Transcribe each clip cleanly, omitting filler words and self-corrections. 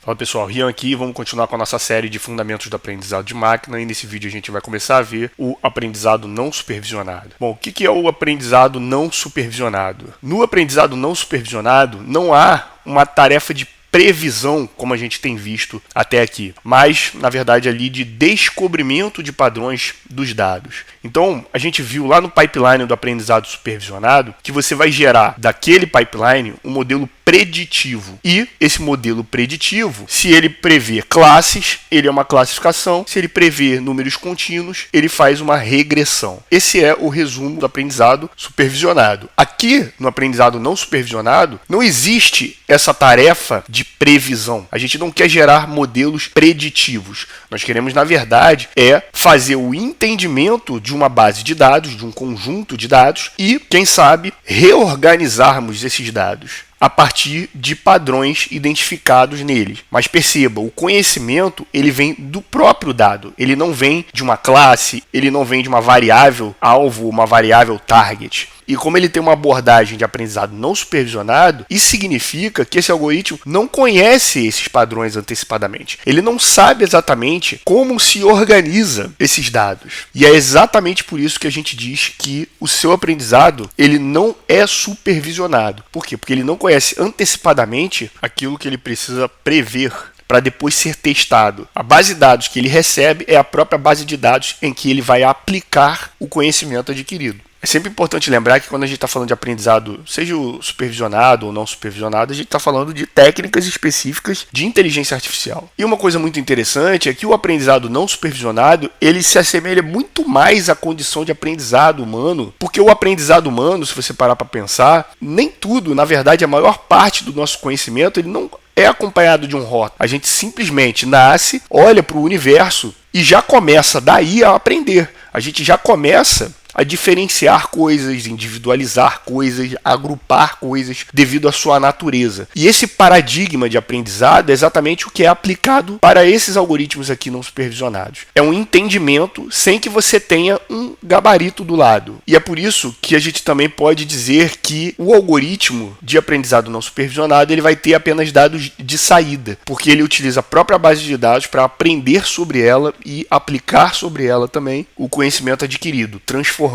Fala pessoal, Rian aqui, vamos continuar com a nossa série de fundamentos do aprendizado de máquina e nesse vídeo a gente vai começar a ver o aprendizado não supervisionado. Bom, o que é o aprendizado não supervisionado? No aprendizado não supervisionado não há uma tarefa de previsão, como a gente tem visto até aqui, mas, na verdade, ali de descobrimento de padrões dos dados. Então, a gente viu lá no pipeline do aprendizado supervisionado que você vai gerar daquele pipeline um modelo preditivo. E esse modelo preditivo, se ele prevê classes, ele é uma classificação. Se ele prevê números contínuos, ele faz uma regressão. Esse é o resumo do aprendizado supervisionado. Aqui, no aprendizado não supervisionado, não existe essa tarefa de previsão. A gente não quer gerar modelos preditivos. Nós queremos, na verdade, fazer o entendimento de uma base de dados, de um conjunto de dados e, quem sabe, reorganizarmos esses dados a partir de padrões identificados neles. Mas perceba, o conhecimento ele vem do próprio dado. Ele não vem de uma classe, ele não vem de uma variável alvo, uma variável target. E como ele tem uma abordagem de aprendizado não supervisionado, isso significa que esse algoritmo não conhece esses padrões antecipadamente. Ele não sabe exatamente como se organiza esses dados. E é exatamente por isso que a gente diz que o seu aprendizado ele não é supervisionado. Por quê? Porque ele não conhece antecipadamente aquilo que ele precisa prever para depois ser testado. A base de dados que ele recebe é a própria base de dados em que ele vai aplicar o conhecimento adquirido. É sempre importante lembrar que quando a gente está falando de aprendizado, seja o supervisionado ou não supervisionado, a gente está falando de técnicas específicas de inteligência artificial. E uma coisa muito interessante é que o aprendizado não supervisionado, ele se assemelha muito mais à condição de aprendizado humano, porque o aprendizado humano, se você parar para pensar, nem tudo, na verdade, a maior parte do nosso conhecimento, ele não é acompanhado de um rótulo. A gente simplesmente nasce, olha para o universo e já começa daí a aprender. A gente já começa a diferenciar coisas, individualizar coisas, agrupar coisas devido à sua natureza. E esse paradigma de aprendizado é exatamente o que é aplicado para esses algoritmos aqui não supervisionados. É um entendimento sem que você tenha um gabarito do lado. E é por isso que a gente também pode dizer que o algoritmo de aprendizado não supervisionado ele vai ter apenas dados de saída, porque ele utiliza a própria base de dados para aprender sobre ela e aplicar sobre ela também o conhecimento adquirido, transformando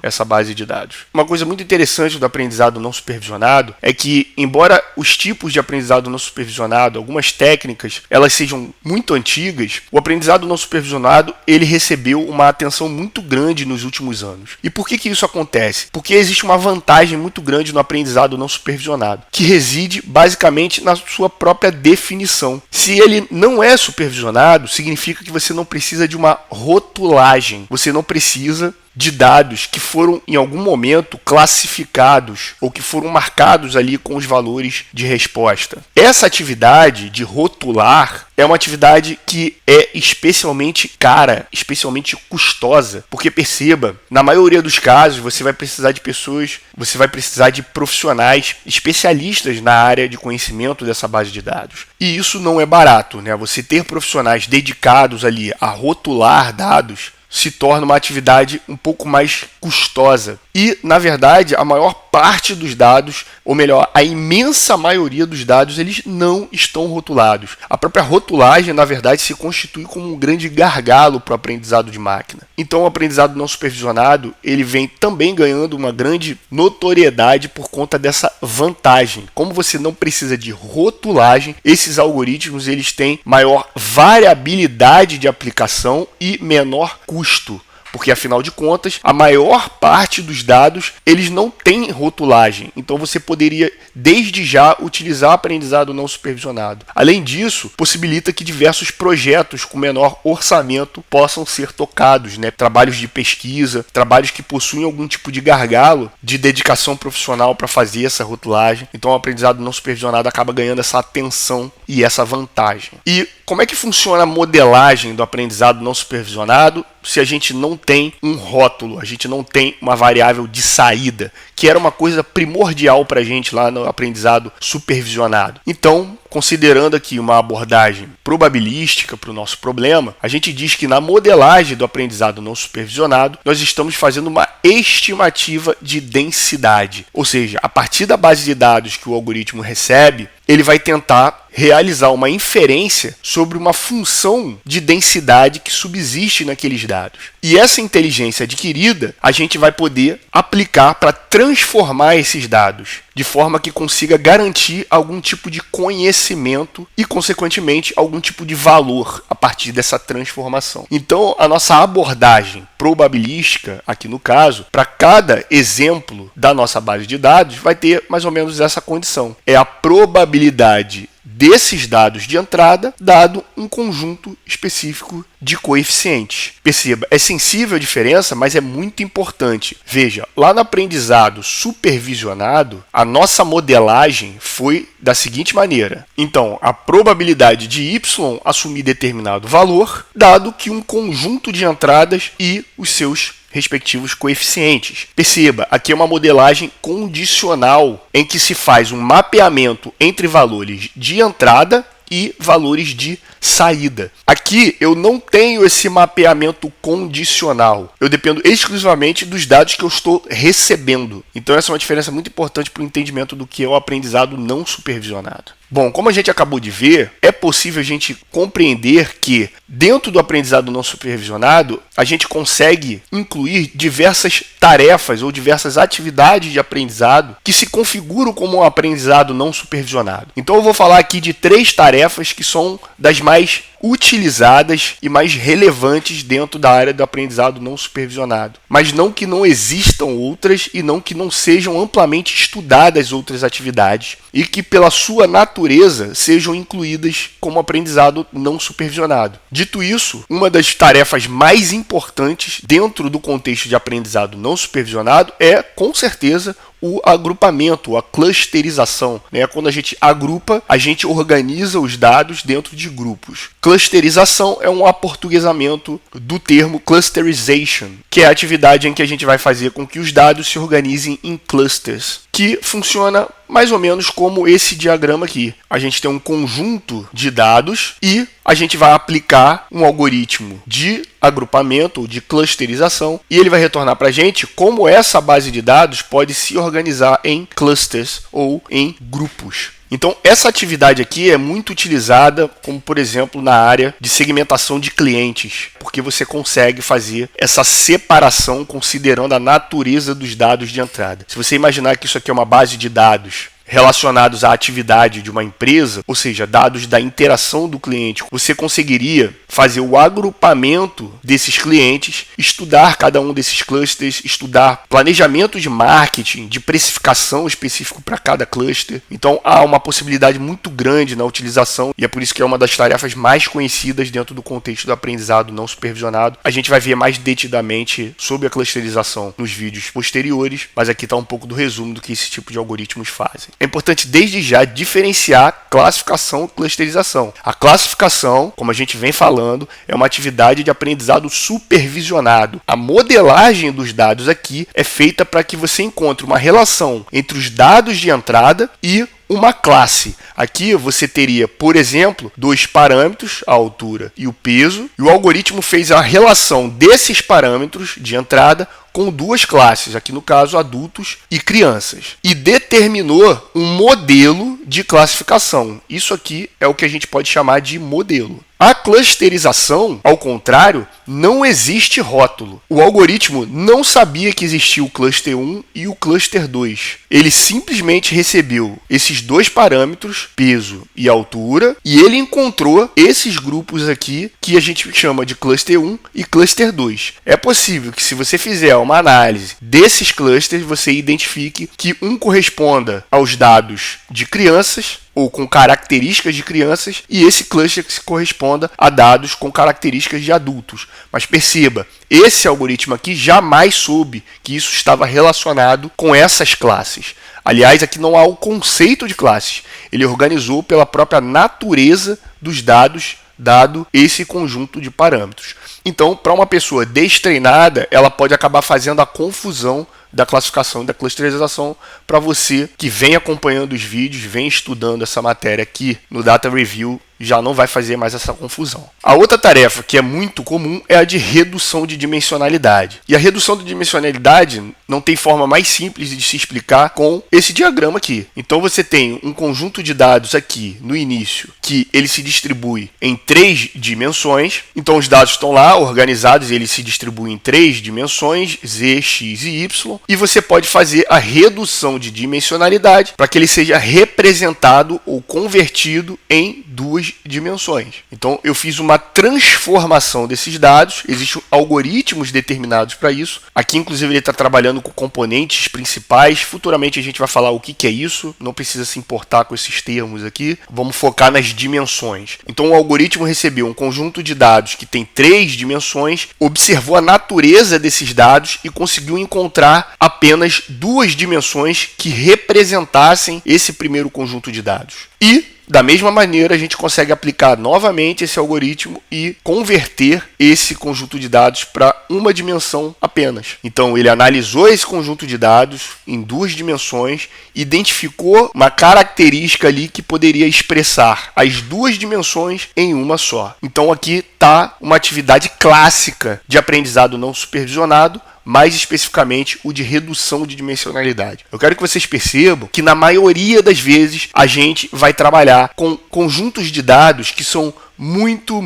essa base de dados. Uma coisa muito interessante do aprendizado não supervisionado é que, embora os tipos de aprendizado não supervisionado, algumas técnicas, elas sejam muito antigas, o aprendizado não supervisionado ele recebeu uma atenção muito grande nos últimos anos. E por que isso acontece? Porque existe uma vantagem muito grande no aprendizado não supervisionado, que reside basicamente na sua própria definição. Se ele não é supervisionado, significa que você não precisa de uma rotulagem, você não precisa de dados que foram em algum momento classificados ou que foram marcados ali com os valores de resposta. Essa atividade de rotular é uma atividade que é especialmente cara, especialmente custosa, porque perceba, na maioria dos casos você vai precisar de pessoas, você vai precisar de profissionais especialistas na área de conhecimento dessa base de dados. E isso não é barato, né? Você ter profissionais dedicados ali a rotular dados se torna uma atividade um pouco mais custosa. E, na verdade, a maior parte dos dados, ou melhor, a imensa maioria dos dados, eles não estão rotulados. A própria rotulagem, na verdade, se constitui como um grande gargalo para o aprendizado de máquina. Então, o aprendizado não supervisionado, ele vem também ganhando uma grande notoriedade por conta dessa vantagem. Como você não precisa de rotulagem, esses algoritmos eles têm maior variabilidade de aplicação e menor custo. Porque, afinal de contas, a maior parte dos dados eles não têm rotulagem. Então, você poderia, desde já, utilizar aprendizado não supervisionado. Além disso, possibilita que diversos projetos com menor orçamento possam ser tocados, né? Trabalhos de pesquisa, trabalhos que possuem algum tipo de gargalo de dedicação profissional para fazer essa rotulagem. Então, o aprendizado não supervisionado acaba ganhando essa atenção e essa vantagem. E como é que funciona a modelagem do aprendizado não supervisionado se a gente não tem um rótulo, a gente não tem uma variável de saída, que era uma coisa primordial para a gente lá no aprendizado supervisionado? Então, considerando aqui uma abordagem probabilística para o nosso problema, a gente diz que na modelagem do aprendizado não supervisionado, nós estamos fazendo uma estimativa de densidade. Ou seja, a partir da base de dados que o algoritmo recebe, ele vai tentar realizar uma inferência sobre uma função de densidade que subsiste naqueles dados. E essa inteligência adquirida a gente vai poder aplicar para transformar esses dados de forma que consiga garantir algum tipo de conhecimento e, consequentemente, algum tipo de valor a partir dessa transformação. Então, a nossa abordagem probabilística, aqui no caso, para cada exemplo da nossa base de dados, vai ter mais ou menos essa condição. É a probabilidade desses dados de entrada, dado um conjunto específico de coeficientes. Perceba, é sensível a diferença, mas é muito importante. Veja, lá no aprendizado supervisionado, a nossa modelagem foi da seguinte maneira. Então, a probabilidade de y assumir determinado valor, dado que um conjunto de entradas e os seus respectivos coeficientes. Perceba, aqui é uma modelagem condicional em que se faz um mapeamento entre valores de entrada e valores de saída. Aqui eu não tenho esse mapeamento condicional. Eu dependo exclusivamente dos dados que eu estou recebendo. Então essa é uma diferença muito importante para o entendimento do que é o aprendizado não supervisionado. Bom, como a gente acabou de ver, é possível a gente compreender que dentro do aprendizado não supervisionado, a gente consegue incluir diversas tarefas ou diversas atividades de aprendizado que se configuram como um aprendizado não supervisionado. Então eu vou falar aqui de 3 tarefas que são das mais utilizadas e mais relevantes dentro da área do aprendizado não supervisionado. Mas não que não existam outras e não que não sejam amplamente estudadas outras atividades e que pela sua natureza sejam incluídas como aprendizado não supervisionado. Dito isso, uma das tarefas mais importantes dentro do contexto de aprendizado não supervisionado é, com certeza, o agrupamento, a clusterização, né? Quando a gente agrupa, a gente organiza os dados dentro de grupos. Clusterização é um aportuguesamento do termo clusterization, que é a atividade em que a gente vai fazer com que os dados se organizem em clusters, que funciona mais ou menos como esse diagrama aqui. A gente tem um conjunto de dados e a gente vai aplicar um algoritmo de agrupamento ou de clusterização e ele vai retornar para a gente como essa base de dados pode se organizar em clusters ou em grupos. Então, essa atividade aqui é muito utilizada, como por exemplo, na área de segmentação de clientes, porque você consegue fazer essa separação considerando a natureza dos dados de entrada. Se você imaginar que isso aqui é uma base de dados relacionados à atividade de uma empresa, ou seja, dados da interação do cliente, você conseguiria fazer o agrupamento desses clientes, estudar cada um desses clusters, estudar planejamento de marketing, de precificação específico para cada cluster. Então há uma possibilidade muito grande na utilização e é por isso que é uma das tarefas mais conhecidas dentro do contexto do aprendizado não supervisionado. A gente vai ver mais detidamente sobre a clusterização nos vídeos posteriores, mas aqui está um pouco do resumo do que esse tipo de algoritmos fazem. É importante desde já diferenciar classificação e clusterização. A classificação, como a gente vem falando, é uma atividade de aprendizado supervisionado. A modelagem dos dados aqui é feita para que você encontre uma relação entre os dados de entrada e uma classe. Aqui você teria, por exemplo, 2 parâmetros, a altura e o peso, e o algoritmo fez a relação desses parâmetros de entrada com 2 classes, aqui no caso adultos e crianças, e determinou um modelo de classificação. Isso aqui é o que a gente pode chamar de modelo. A clusterização, ao contrário, não existe rótulo. O algoritmo não sabia que existia o cluster 1 e o cluster 2. Ele simplesmente recebeu esses 2 parâmetros, peso e altura, e ele encontrou esses grupos aqui que a gente chama de cluster 1 e cluster 2. É possível que se você fizer uma análise desses clusters, você identifique que um corresponda aos dados de crianças ou com características de crianças e esse cluster que se corresponda a dados com características de adultos. Mas perceba, esse algoritmo aqui jamais soube que isso estava relacionado com essas classes. Aliás, aqui não há o conceito de classes. Ele organizou pela própria natureza dos dados, dado esse conjunto de parâmetros. Então, para uma pessoa destreinada, ela pode acabar fazendo a confusão da classificação e da clusterização para você que vem acompanhando os vídeos, vem estudando essa matéria aqui no Data Review, já não vai fazer mais essa confusão. A outra tarefa que é muito comum é a de redução de dimensionalidade. E a redução de dimensionalidade não tem forma mais simples de se explicar com esse diagrama aqui. Então você tem um conjunto de dados aqui no início que ele se distribui em 3 dimensões. Então os dados estão lá organizados, eles se distribuem em 3 dimensões, z, x e y. E você pode fazer a redução de dimensionalidade para que ele seja representado ou convertido em 2 dimensões. Então eu fiz uma transformação desses dados, existem algoritmos determinados para isso. Aqui inclusive ele está trabalhando com componentes principais, futuramente a gente vai falar o que é isso, não precisa se importar com esses termos aqui, vamos focar nas dimensões. Então o algoritmo recebeu um conjunto de dados que tem 3 dimensões, observou a natureza desses dados e conseguiu encontrar apenas 2 dimensões que representassem esse primeiro conjunto de dados. E da mesma maneira, a gente consegue aplicar novamente esse algoritmo e converter esse conjunto de dados para uma dimensão apenas. Então, ele analisou esse conjunto de dados em 2 dimensões, identificou uma característica ali que poderia expressar as 2 dimensões em uma só. Então, aqui está uma atividade clássica de aprendizado não supervisionado, mais especificamente o de redução de dimensionalidade. Eu quero que vocês percebam que na maioria das vezes a gente vai trabalhar com conjuntos de dados que são muito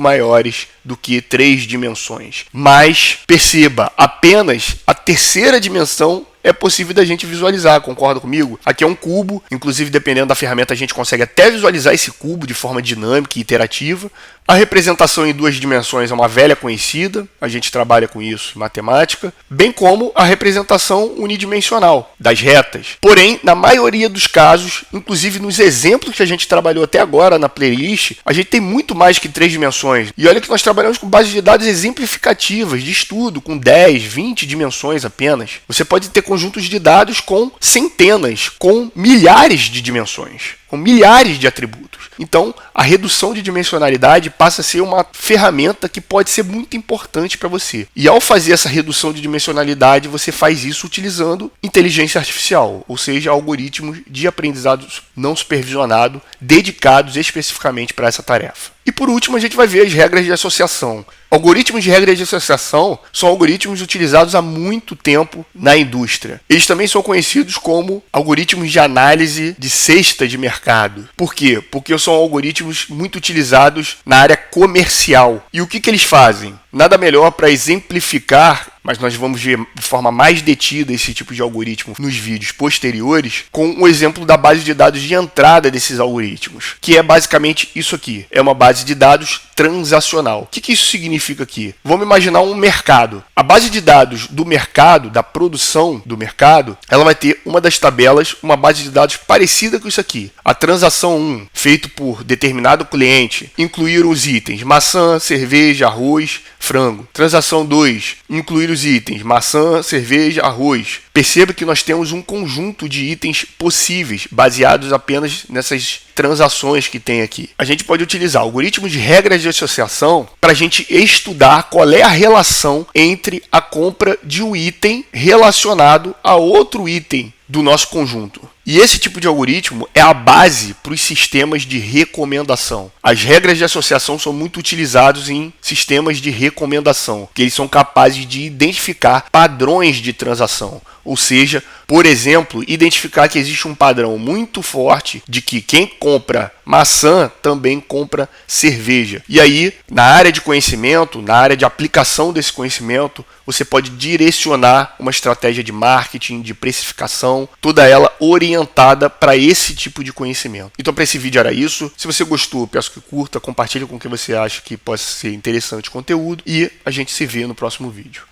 maiores do que 3 dimensões. Mas perceba, apenas a terceira dimensão é possível da gente visualizar, concorda comigo? Aqui é um cubo, inclusive dependendo da ferramenta a gente consegue até visualizar esse cubo de forma dinâmica e iterativa. A representação em 2 dimensões é uma velha conhecida, a gente trabalha com isso em matemática, bem como a representação unidimensional das retas. Porém, na maioria dos casos, inclusive nos exemplos que a gente trabalhou até agora na playlist, a gente tem muito mais que 3 dimensões. E olha que nós trabalhamos com bases de dados exemplificativas de estudo, com 10, 20 dimensões apenas. Você pode ter conjuntos de dados com centenas, com milhares de dimensões, com milhares de atributos. Então, a redução de dimensionalidade passa a ser uma ferramenta que pode ser muito importante para você. E ao fazer essa redução de dimensionalidade, você faz isso utilizando inteligência artificial, ou seja, algoritmos de aprendizado não supervisionado dedicados especificamente para essa tarefa. E por último, a gente vai ver as regras de associação. Algoritmos de regras de associação são algoritmos utilizados há muito tempo na indústria. Eles também são conhecidos como algoritmos de análise de cesta de mercado. Por quê? Porque são algoritmos muito utilizados na área comercial. E o que eles fazem? Nada melhor para exemplificar, mas nós vamos ver de forma mais detida esse tipo de algoritmo nos vídeos posteriores, com o exemplo da base de dados de entrada desses algoritmos, que é basicamente isso aqui. É uma base de dados transacional. O que isso significa aqui? Vamos imaginar um mercado. A base de dados do mercado, da produção do mercado, ela vai ter uma das tabelas, uma base de dados parecida com isso aqui. A transação 1, feito por determinado cliente, incluir os itens maçã, cerveja, arroz, frango. Transação 2, incluir os itens maçã, cerveja, arroz. Perceba que nós temos um conjunto de itens possíveis, baseados apenas nessas transações que tem aqui. A gente pode utilizar algoritmos de regras de associação para a gente estudar qual é a relação entre a compra de um item relacionado a outro item do nosso conjunto. E esse tipo de algoritmo é a base para os sistemas de recomendação. As regras de associação são muito utilizados em sistemas de recomendação, que eles são capazes de identificar padrões de transação. Ou seja, por exemplo, identificar que existe um padrão muito forte de que quem compra maçã também compra cerveja. E aí, na área de conhecimento, na área de aplicação desse conhecimento, você pode direcionar uma estratégia de marketing, de precificação, toda ela orientada para esse tipo de conhecimento. Então, para esse vídeo era isso. Se você gostou, peço que curta, compartilhe com quem você acha que pode ser interessante o conteúdo e a gente se vê no próximo vídeo.